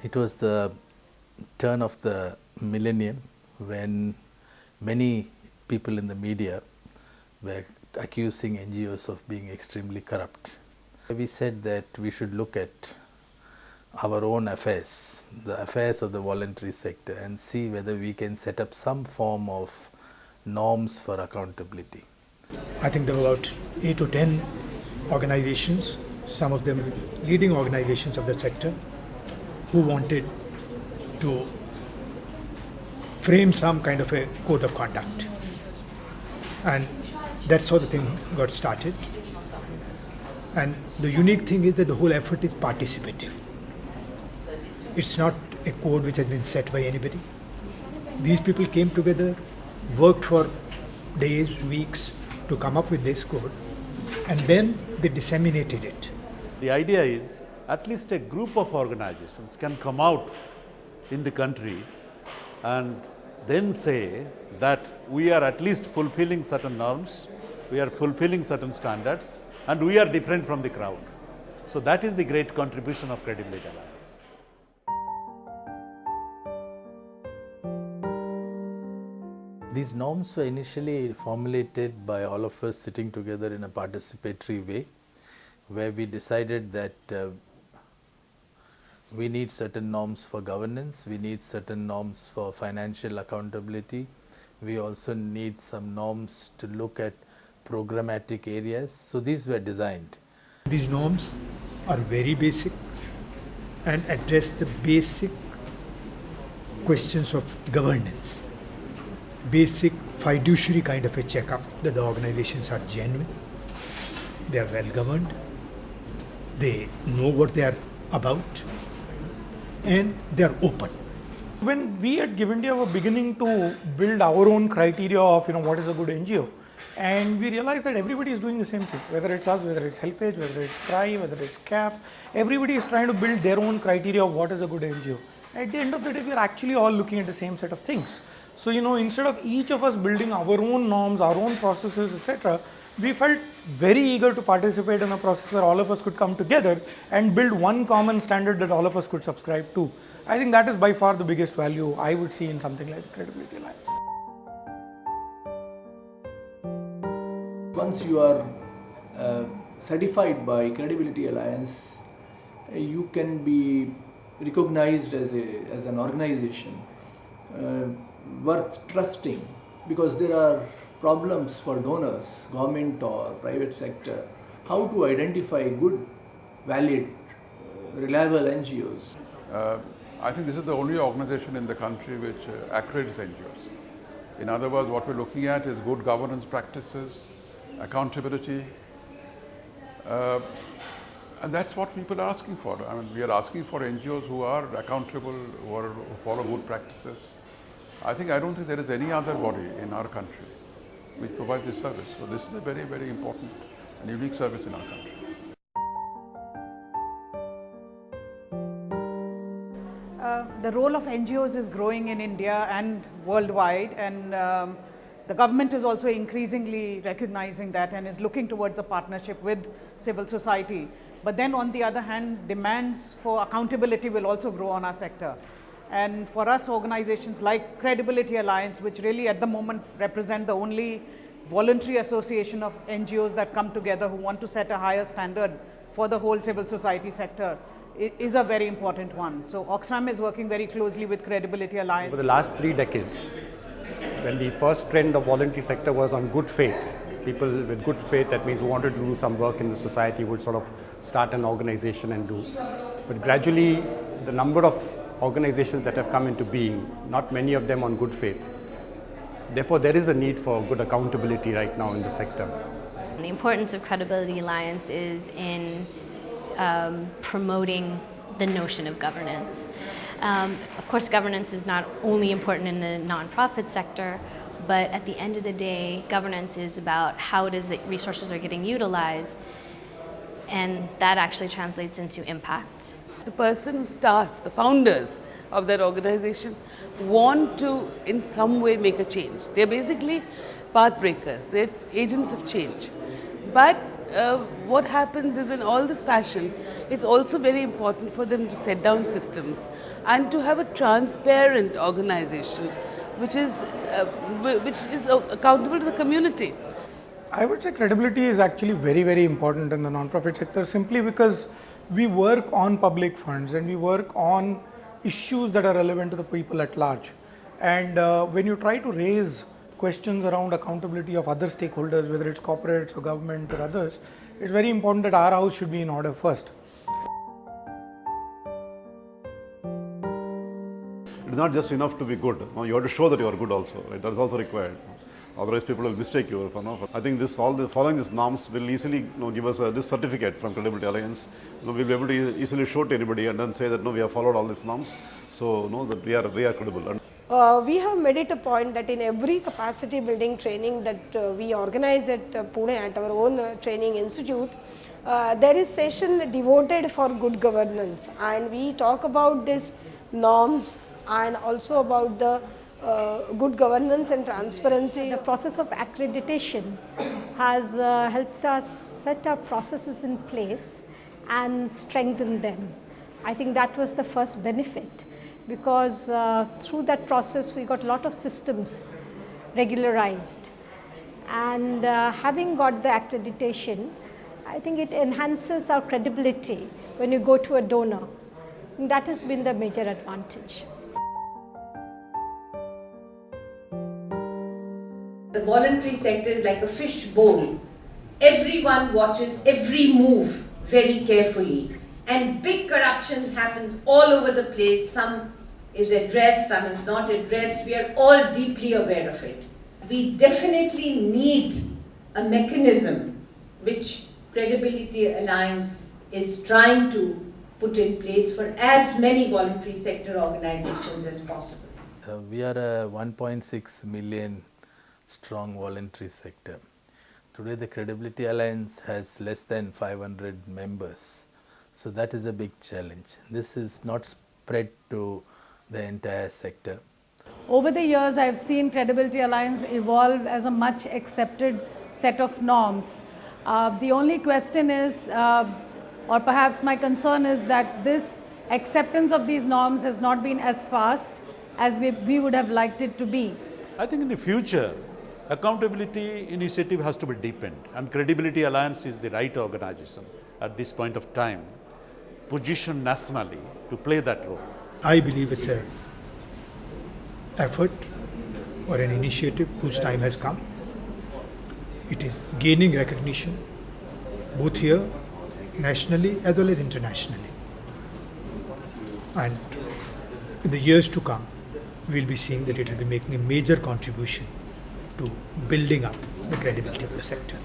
It was the turn of the millennium when many people in the media were accusing NGOs of being extremely corrupt. We said that we should look at our own affairs, the affairs of the voluntary sector, and see whether we can set up some form of norms for accountability. I think there were about 8 to 10 organizations, some of them leading organizations of the sector, who wanted to frame some kind of a code of conduct. And that's how the thing got started. And the unique thing is that the whole effort is participative. It's not a code which has been set by anybody. These people came together, worked for days, weeks to come up with this code, and then they disseminated it. The idea is at least a group of organizations can come out in the country and then say that we are at least fulfilling certain norms, we are fulfilling certain standards, and we are different from the crowd. So that is the great contribution of Credibility Alliance. These norms were initially formulated by all of us sitting together in a participatory way, where we decided that we need certain norms for governance, we need certain norms for financial accountability, we also need some norms to look at programmatic areas. So these were designed. These norms are very basic and address the basic questions of governance. Basic fiduciary kind of a checkup that the organizations are genuine, they are well governed, they know what they are about, and they are open. When we at GiveIndia were beginning to build our own criteria of what is a good NGO, and we realized that everybody is doing the same thing, whether it's us, whether it's HelpAge, whether it's CRY, whether it's CAF, everybody is trying to build their own criteria of what is a good NGO. At the end of the day, we are actually all looking at the same set of things. So, instead of each of us building our own norms, our own processes, etc., we felt very eager to participate in a process where all of us could come together and build one common standard that all of us could subscribe to. I think that is by far the biggest value I would see in something like the Credibility Alliance. Once you are certified by Credibility Alliance, you can be recognized as an organization worth trusting, because there are problems for donors, government or private sector, how to identify good, valid, reliable NGOs. I think this is the only organization in the country which accredits NGOs. In other words, what we're looking at is good governance practices, accountability, and that's what people are asking for. I mean, we are asking for NGOs who are accountable, who follow good practices. I don't think there is any other body in our country which provides this service. So this is a very, very important and unique service in our country. The role of NGOs is growing in India and worldwide, and the government is also increasingly recognizing that and is looking towards a partnership with civil society. But then on the other hand, demands for accountability will also grow on our sector. And for us, organizations like Credibility Alliance, which really at the moment represent the only voluntary association of NGOs that come together who want to set a higher standard for the whole civil society sector, is a very important one. So Oxfam is working very closely with Credibility Alliance. For the last 3 decades, when the first trend of voluntary sector was on good faith, people with good faith, that means who wanted to do some work in the society, would sort of start an organization and do. But gradually, the number of organizations that have come into being, not many of them on good faith. Therefore, there is a need for good accountability right now in the sector. The importance of Credibility Alliance is in promoting the notion of governance. Of course, governance is not only important in the nonprofit sector, but at the end of the day, governance is about how it is that resources are getting utilized, and that actually translates into impact. The person who starts, the founders of that organization, want to in some way make a change. They're basically path breakers, they're agents of change. But what happens is in all this passion, it's also very important for them to set down systems and to have a transparent organization which is accountable to the community. I would say credibility is actually very, very important in the non-profit sector, simply because we work on public funds and we work on issues that are relevant to the people at large. And when you try to raise questions around accountability of other stakeholders, whether it's corporates or government or others, it's very important that our house should be in order first. It's not just enough to be good. You have to show that you are good also. Right? That is also required. Otherwise, people will mistake you. I think following these norms will easily give us this certificate from Credibility Alliance. We'll be able to easily show to anybody and then say that we have followed all these norms. So that we are credible. We have made it a point that in every capacity building training that we organize at Pune at our own training institute, there is session devoted for good governance, and we talk about these norms and also about the good governance and transparency. The process of accreditation has helped us set our processes in place and strengthen them. I think that was the first benefit, because through that process we got a lot of systems regularized, and having got the accreditation, I think it enhances our credibility when you go to a donor. And that has been the major advantage. The voluntary sector is like a fish bowl. Everyone watches every move very carefully, and big corruption happens all over the place. Some is addressed, some is not addressed. We are all deeply aware of it. We definitely need a mechanism which Credibility Alliance is trying to put in place for as many voluntary sector organizations as possible. We are a 1.6 million strong voluntary sector. Today the Credibility Alliance has less than 500 members. So that is a big challenge. This is not spread to the entire sector. Over the years, I've seen Credibility Alliance evolve as a much accepted set of norms. The only question is, or perhaps my concern is, that this acceptance of these norms has not been as fast as we would have liked it to be. I think in the future, accountability initiative has to be deepened, and Credibility Alliance is the right organization at this point of time, positioned nationally to play that role. I believe it's an effort or an initiative whose time has come. It is gaining recognition both here, nationally as well as internationally. And in the years to come, we'll be seeing that it will be making a major contribution to building up the credibility of the sector.